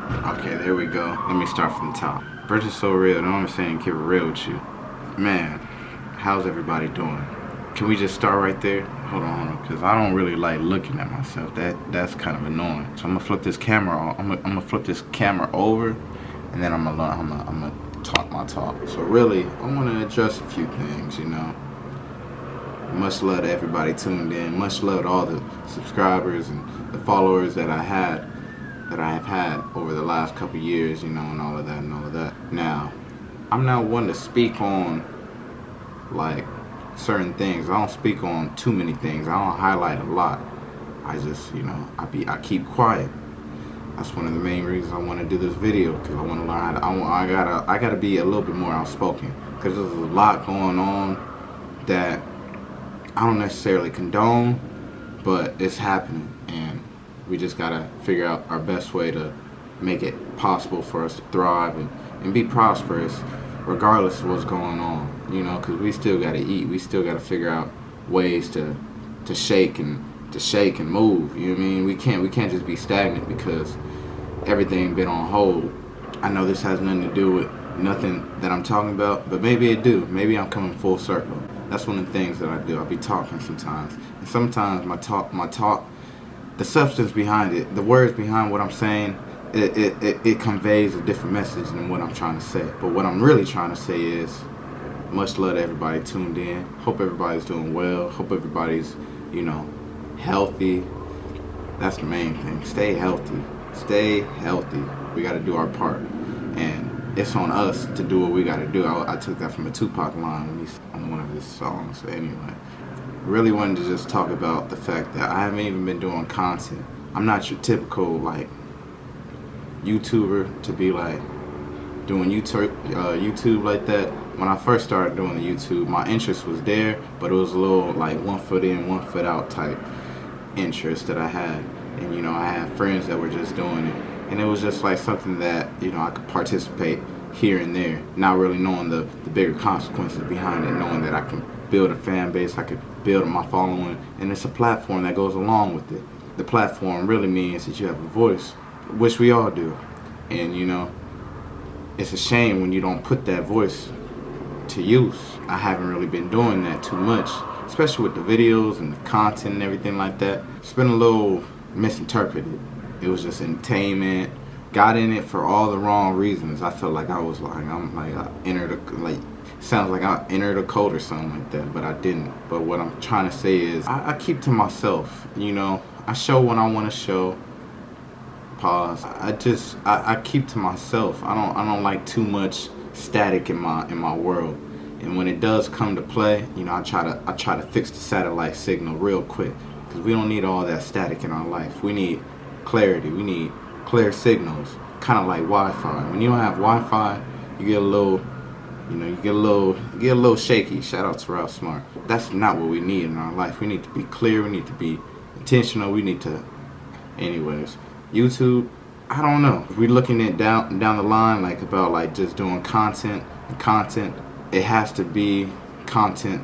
Okay, there we go. Let me start from the top. Birds is so real. Know what I'm saying? Keep it real with you. Man, how's everybody doing? Can we just start right there? Hold on, because I don't really like looking at myself. That's kind of annoying. So I'm gonna flip this camera. I'm gonna flip this camera over, and then I'm gonna talk my talk. So really, I want to address a few things. Much love to everybody tuned in. Much love to all the subscribers and the followers that I have had over the last couple years, and all of that. Now, I'm not one to speak on like certain things. I don't speak on too many things. I don't highlight a lot. I just, I keep quiet. That's one of the main reasons I want to do this video, because I want to learn how to. I gotta be a little bit more outspoken, because there's a lot going on that I don't necessarily condone, but it's happening, and we just gotta figure out our best way to make it possible for us to thrive and be prosperous, regardless of what's going on. Because we still gotta eat. We still gotta figure out ways to shake and move. You know what I mean? We can't just be stagnant because everything been on hold. I know this has nothing to do with nothing that I'm talking about, but maybe it do. Maybe I'm coming full circle. That's one of the things that I do. I'll be talking sometimes, and sometimes my talk, the substance behind it, the words behind what I'm saying, it conveys a different message than what I'm trying to say. But what I'm really trying to say is, much love to everybody tuned in. Hope everybody's doing well. Hope everybody's, healthy. That's the main thing. Stay healthy. Stay healthy. We got to do our part, and it's on us to do what we got to do. I took that from a Tupac line on one of his songs. So anyway, really wanted to just talk about the fact that I haven't even been doing content. I'm not your typical YouTuber to be doing YouTube like that. When I first started doing the YouTube, my interest was there, but it was a little 1 foot in, 1 foot out type interest that I had. And I had friends that were just doing it, and it was just something that I could participate here and there, not really knowing the bigger consequences behind it, knowing that I can build a fan base, I could build my following, and it's a platform that goes along with it. The platform really means that you have a voice, which we all do, and it's a shame when you don't put that voice to use. I haven't really been doing that too much, especially with the videos and the content and everything like that. It's been a little misinterpreted. It was just entertainment. Got in it for all the wrong reasons. I felt like I was I entered sounds like I entered a cult or something like that, but I didn't. But what I'm trying to say is I keep to myself. I show when I want to show. Pause. I keep to myself. I don't like too much static in my world. And when it does come to play, I try to fix the satellite signal real quick, because we don't need all that static in our life. We need clarity. We need clear signals, kind of like Wi-Fi. When you don't have Wi-Fi, you get a little, you get a little shaky. Shout out to Ralph Smart. That's not what we need in our life. We need to be clear. We need to be intentional. We need to, anyways. YouTube, I don't know. If we're looking at down the line, about just doing content, it has to be content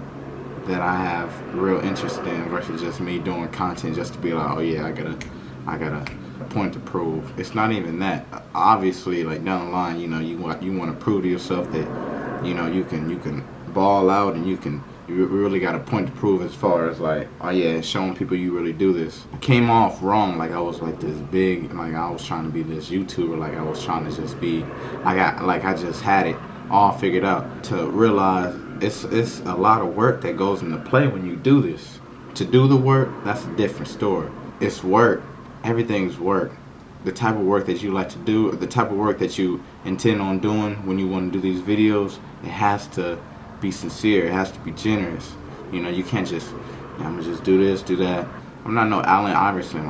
that I have real interest in, versus just me doing content just to be oh yeah, I got a point to prove. It's not even that. Obviously, down the line, you want to prove to yourself that you can ball out, and you really got a point to prove, as far as oh yeah, showing people you really do this. I came off wrong, I was this big, I was trying to be this YouTuber, I was trying to just be, I just had it all figured out, to realize it's a lot of work that goes into play when you do this. To do the work, that's a different story. It's work. Everything's work. The type of work that you like to do, the type of work that you intend on doing when you want to do these videos, it has to be sincere. It has to be generous. You can't just, I'm gonna just do this, do that. I'm not no Allen Iverson.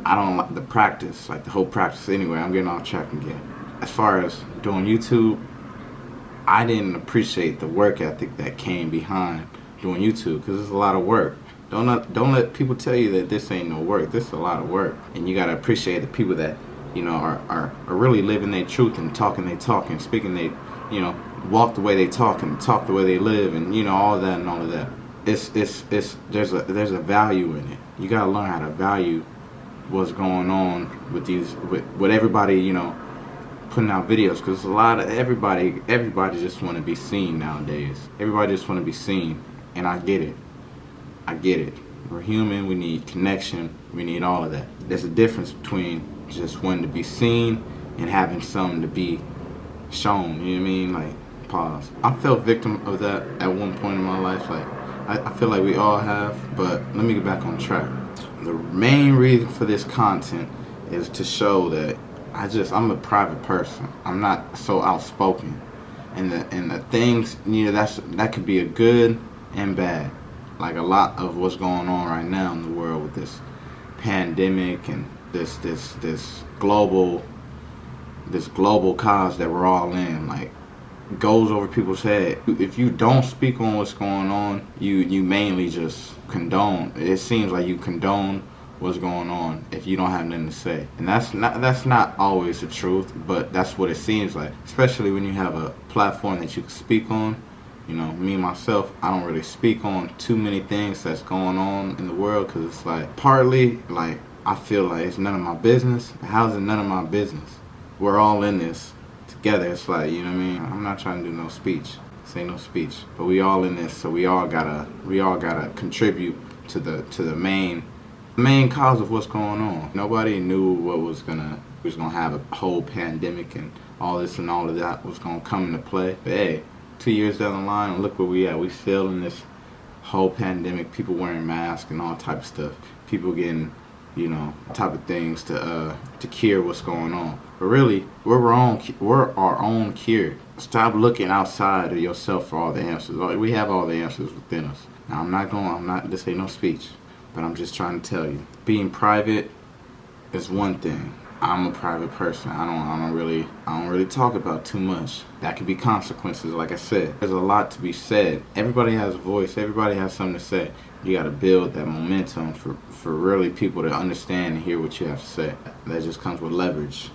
I don't like the practice, the whole practice. Anyway, I'm getting off track again. As far as doing YouTube, I didn't appreciate the work ethic that came behind doing YouTube, because it's a lot of work. Don't let people tell you that this ain't no work. This is a lot of work, and you gotta appreciate the people that are really living their truth and talking their talk and speaking they walk the way they talk and talk the way they live, and all that and all of that. There's a value in it. You gotta learn how to value what's going on with with everybody, putting out videos, because a lot of everybody just want to be seen nowadays. Everybody just want to be seen, and I get it. I get it. We're human. We need connection. We need all of that. There's a difference between just wanting to be seen and having something to be shown. You know what I mean? Like, pause. I felt victim of that at one point in my life. Like, I feel like we all have. But let me get back on track. The main reason for this content is to show that I'm a private person. I'm not so outspoken, and the things, that could be a good and bad. Like a lot of what's going on right now in the world with this pandemic and this global cause that we're all in, like, goes over people's head. If you don't speak on what's going on, you mainly just condone. It seems like you condone what's going on if you don't have nothing to say, and that's not always the truth, but that's what it seems like, especially when you have a platform that you can speak on. Me myself, I don't really speak on too many things that's going on in the world, because it's like, partly, like, I feel like it's none of my business. How's it none of my business? We're all in this together. It's like, you know what I mean? I'm not trying to do no speech. This ain't no speech. But we all in this, so we all gotta contribute to the main cause of what's going on. Nobody knew we was gonna have a whole pandemic and all this and all of that was gonna come into play. But hey, 2 years down the line, and look where we at. We still in this whole pandemic. People wearing masks and all type of stuff. People getting, type of things to cure what's going on. But really, we're our own cure. Stop looking outside of yourself for all the answers. We have all the answers within us. Now, this ain't no speech, but I'm just trying to tell you. Being private is one thing. I'm a private person. I don't really talk about too much. That could be consequences, like I said. There's a lot to be said. Everybody has a voice. Everybody has something to say. You got to build that momentum for really people to understand and hear what you have to say. That just comes with leverage.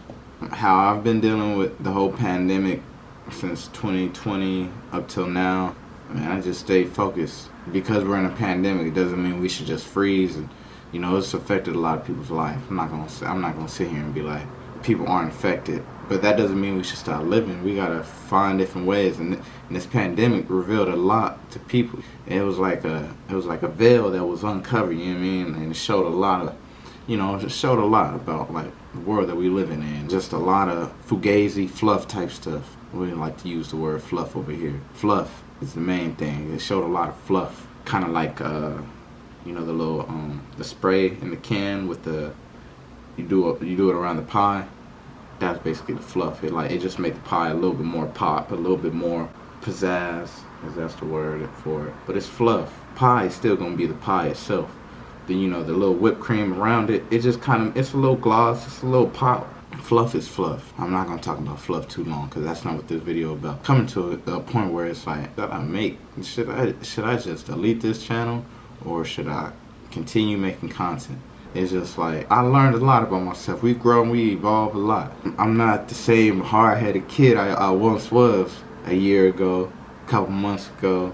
How I've been dealing with the whole pandemic since 2020 up till now, I just stay focused. Because we're in a pandemic, it doesn't mean we should just freeze and, it's affected a lot of people's life. I'm not gonna sit here and be like, people aren't affected, but that doesn't mean we should stop living. We gotta find different ways, and this pandemic revealed a lot to people. It was like a veil that was uncovered. You know what I mean? And it showed a lot of, it showed a lot about, like, the world that we live in. Just a lot of fugazi fluff type stuff. We didn't like to use the word fluff over here. Fluff is the main thing. It showed a lot of fluff, kind of like the little the spray in the can with you do it around the pie. That's basically the fluff. It just made the pie a little bit more pop, a little bit more pizzazz, as that's the word for it. But it's fluff. Pie is still gonna be the pie itself. The little whipped cream around it, it's a little gloss, it's a little pop. Fluff is fluff. I'm not gonna talk about fluff too long, because that's not what this video is about. Coming to a point where it's like, should I just delete this channel, or should I continue making content? It's just like, I learned a lot about myself. We've grown, we evolved a lot. I'm not the same hard-headed kid I once was a year ago, a couple months ago,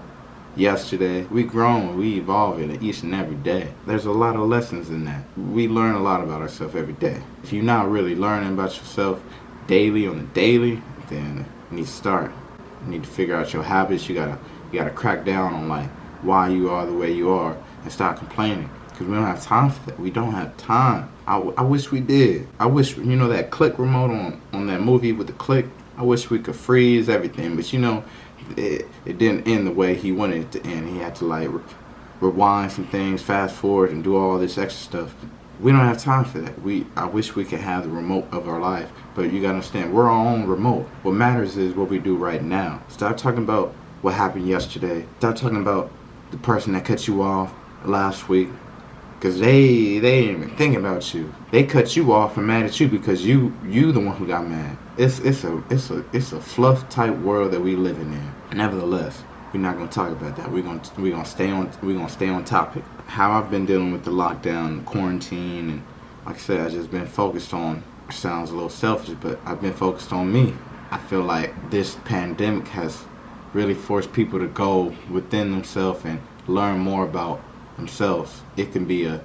yesterday. We grown, we evolving each and every day. There's a lot of lessons in that. We learn a lot about ourselves every day. If you're not really learning about yourself daily on the daily, then you need to start. You need to figure out your habits. You gotta crack down on, like, why you are the way you are, and stop complaining, because we don't have time for that. We don't have time. I wish we did. I wish, that click remote on that movie with the click, I wish we could freeze everything, but it didn't end the way he wanted it to end. He had to, like, rewind some things, fast forward, and do all this extra stuff. We don't have time for that. I wish we could have the remote of our life, but you gotta understand, we're our own remote. What matters is what we do right now. Stop talking about what happened yesterday. Stop talking about the person that cut you off last week, because they ain't even thinking about you. They cut you off and mad at you because you the one who got mad. It's a fluff type world that we living in. Nevertheless, we're not gonna talk about that. We're gonna stay on topic. How I've been dealing with the lockdown, quarantine, and like I said, I just been focused on. Sounds a little selfish, but I've been focused on me. I feel like this pandemic has really forced people to go within themselves and learn more about themselves. It could be a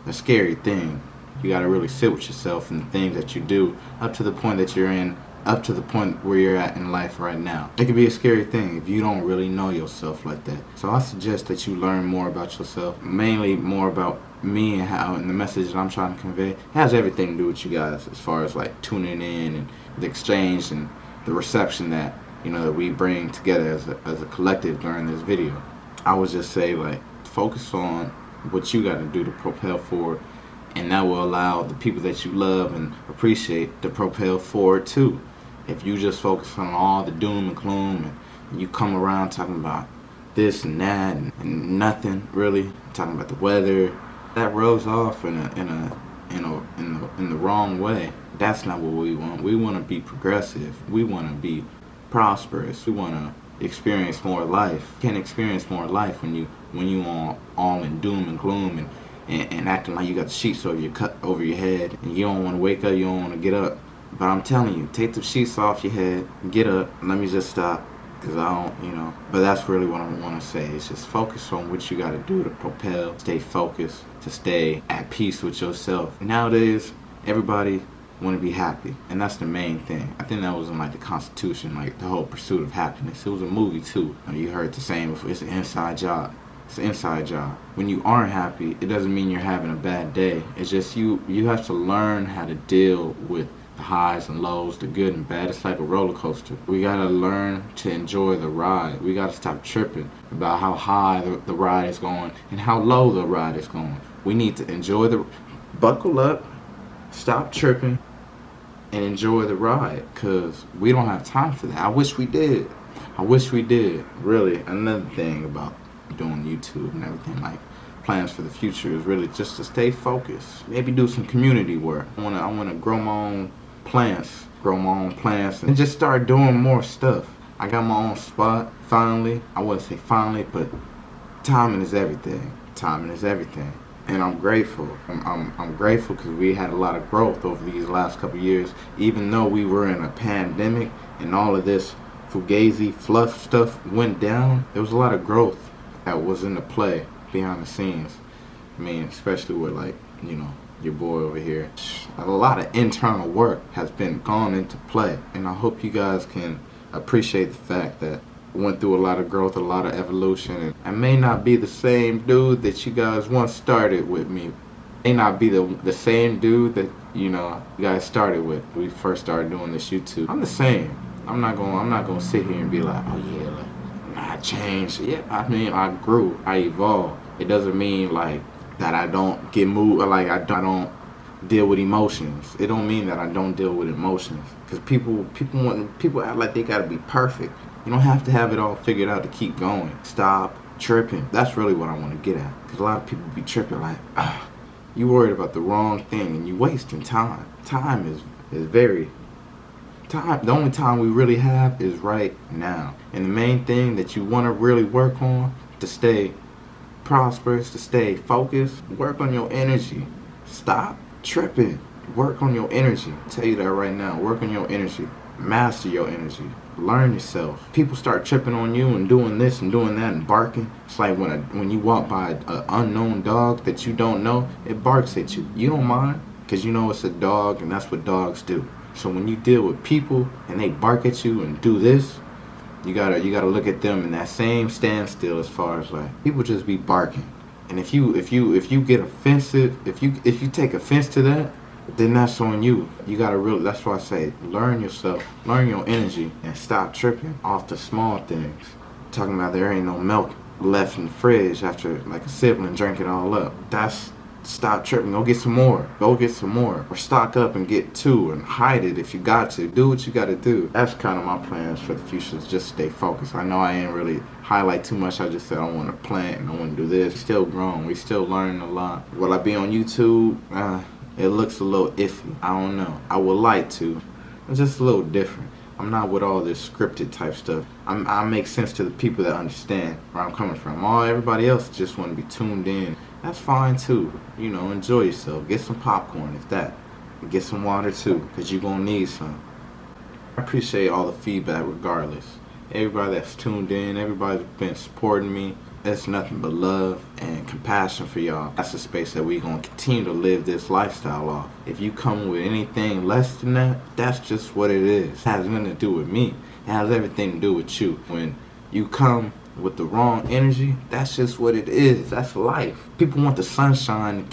a scary thing. You got to really sit with yourself and the things that you do up to the point that you're in, up to the point where you're at in life right now. It can be a scary thing if you don't really know yourself like that. So I suggest that you learn more about yourself, mainly more about me and how, and the message that I'm trying to convey has everything to do with you guys as far as like tuning in and the exchange and the reception that, you know, that we bring together as a collective during this video. I would just say, like, focus on what you got to do to propel forward, and that will allow the people that you love and appreciate to propel forward too. If you just focus on all the doom and gloom and you come around talking about this and that and nothing really, talking about the weather, that rubs off in the wrong way. That's not what we want. We want to be progressive. We want to be prosperous. We want to experience more life. You can't experience more life when you all in doom and gloom and acting like you got the sheets over your head and you don't want to wake up, you don't want to get up. But I'm telling you, take the sheets off your head, get up. Let me just stop, because I don't, you know. But that's really what I want to say. It's just focus on what you got to do to propel, stay focused, to stay at peace with yourself. Nowadays, everybody want to be happy, and that's the main thing. I think that was in like the Constitution, like the whole pursuit of happiness. It was a movie too. You heard the saying before, it's an inside job. It's an inside job. When you aren't happy, it doesn't mean you're having a bad day. It's just you have to learn how to deal with the highs and lows, the good and bad. It's like a roller coaster. We gotta learn to enjoy the ride. We gotta stop tripping about how high the ride is going and how low the ride is going. We need to enjoy buckle up, stop tripping, and enjoy the ride, because we don't have time for that. I wish we did. Really, another thing about doing YouTube and everything, like plans for the future, is really just to stay focused. Maybe do some community work. I wanna grow my own plants, and just start doing more stuff. I got my own spot finally. I wouldn't say finally, but timing is everything. And I'm grateful. I'm grateful because we had a lot of growth over these last couple of years. Even though we were in a pandemic and all of this fugazi fluff stuff went down, there was a lot of growth that was in the play behind the scenes. I mean, especially with, like, you know, your boy over here. A lot of internal work has been gone into play, and I hope you guys can appreciate the fact that I went through a lot of growth, a lot of evolution, and I may not be the same dude that you guys once started with me. May not be the same dude that, you know, you guys started with when we first started doing this YouTube. I'm the same. I'm not gonna sit here and be like, oh yeah, like, I changed. Yeah, I mean, I grew, I evolved. It doesn't mean like that I don't get moved, or like I don't deal with emotions. It don't mean that I don't deal with emotions, because people act like they gotta be perfect. You don't have to have it all figured out to keep going. Stop tripping. That's really what I want to get at, because a lot of people be tripping like, you worried about the wrong thing and you wasting time. Time is very time. The only time we really have is right now. And the main thing that you want to really work on to stay prosperous, to stay focused, work on your energy. Stop tripping. Work on your energy. I'll tell you that right now. Work on your energy. Master your energy. Learn yourself. People start tripping on you and doing this and doing that and barking. It's like when you walk by an unknown dog that you don't know, it barks at you. You don't mind, because you know it's a dog and that's what dogs do. So when you deal with people and they bark at you and do this, you gotta look at them in that same standstill, as far as like, people just be barking. And if you get offensive, if you take offense to that, then that's on you. You gotta really, that's why I say, learn yourself, learn your energy, and stop tripping off the small things. Talking about there ain't no milk left in the fridge after like a sibling drank it all up. Stop tripping. Go get some more. Or stock up and get two and hide it if you got to. Do what you got to do. That's kind of my plans for the future, is just stay focused. I know I ain't really highlight too much. I just said I want to plant and I want to do this. Still growing. We still learning a lot. Will I be on YouTube? It looks a little iffy. I don't know. I would like to. It's just a little different. I'm not with all this scripted type stuff. I make sense to the people that understand where I'm coming from. Everybody else just want to be tuned in. That's fine too. You know, enjoy yourself. Get some popcorn, if that. Get some water too, because you're going to need some. I appreciate all the feedback regardless. Everybody that's tuned in, everybody's been supporting me. It's nothing but love and compassion for y'all. That's the space that we gonna continue to live this lifestyle off. If you come with anything less than that, that's just what it is. It has nothing to do with me. It has everything to do with you. When you come with the wrong energy, that's just what it is. That's life. People want the sunshine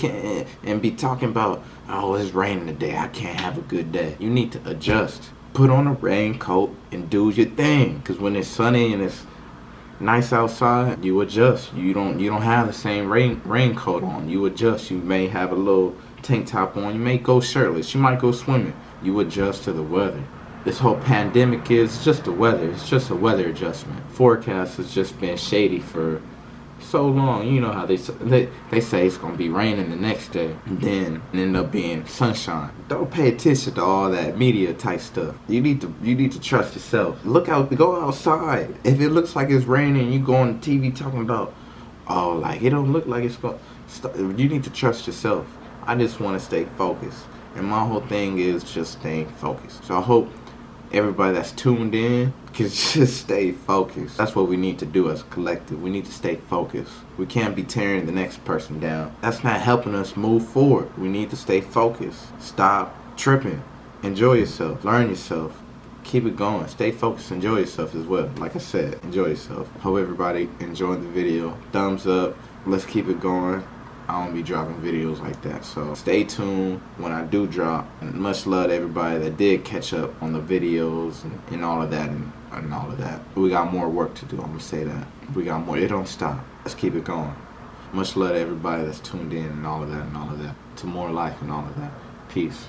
and be talking about, oh, it's raining today, I can't have a good day. You need to adjust. Put on a raincoat and do your thing. Because when it's sunny and it's nice outside, you adjust. You don't have the same raincoat on. You adjust. You may have a little tank top on. You may go shirtless. You might go swimming. You adjust to the weather. This whole pandemic is just the weather. It's just a weather adjustment. Forecast has just been shady for so long. You know how they say it's gonna be raining the next day, and then end up being sunshine. Don't pay attention to all that media type stuff. You need to trust yourself. Look out, go outside. If it looks like it's raining, you go on TV talking about, oh, like it don't look like it's going. You need to trust yourself. I just want to stay focused, and my whole thing is just staying focused. So I hope everybody that's tuned in can just stay focused. That's what we need to do as a collective. We need to stay focused. We can't be tearing the next person down. That's not helping us move forward. We need to stay focused. Stop tripping. Enjoy yourself. Learn yourself. Keep it going. Stay focused. Enjoy yourself as well. Like I said, enjoy yourself. Hope everybody enjoyed the video. Thumbs up. Let's keep it going. I don't be dropping videos like that, so stay tuned when I do drop. And much love to everybody that did catch up on the videos and all of that and all of that. We got more work to do, I'm gonna say that. We got more. It don't stop. Let's keep it going. Much love to everybody that's tuned in and all of that and all of that. To more life and all of that. Peace.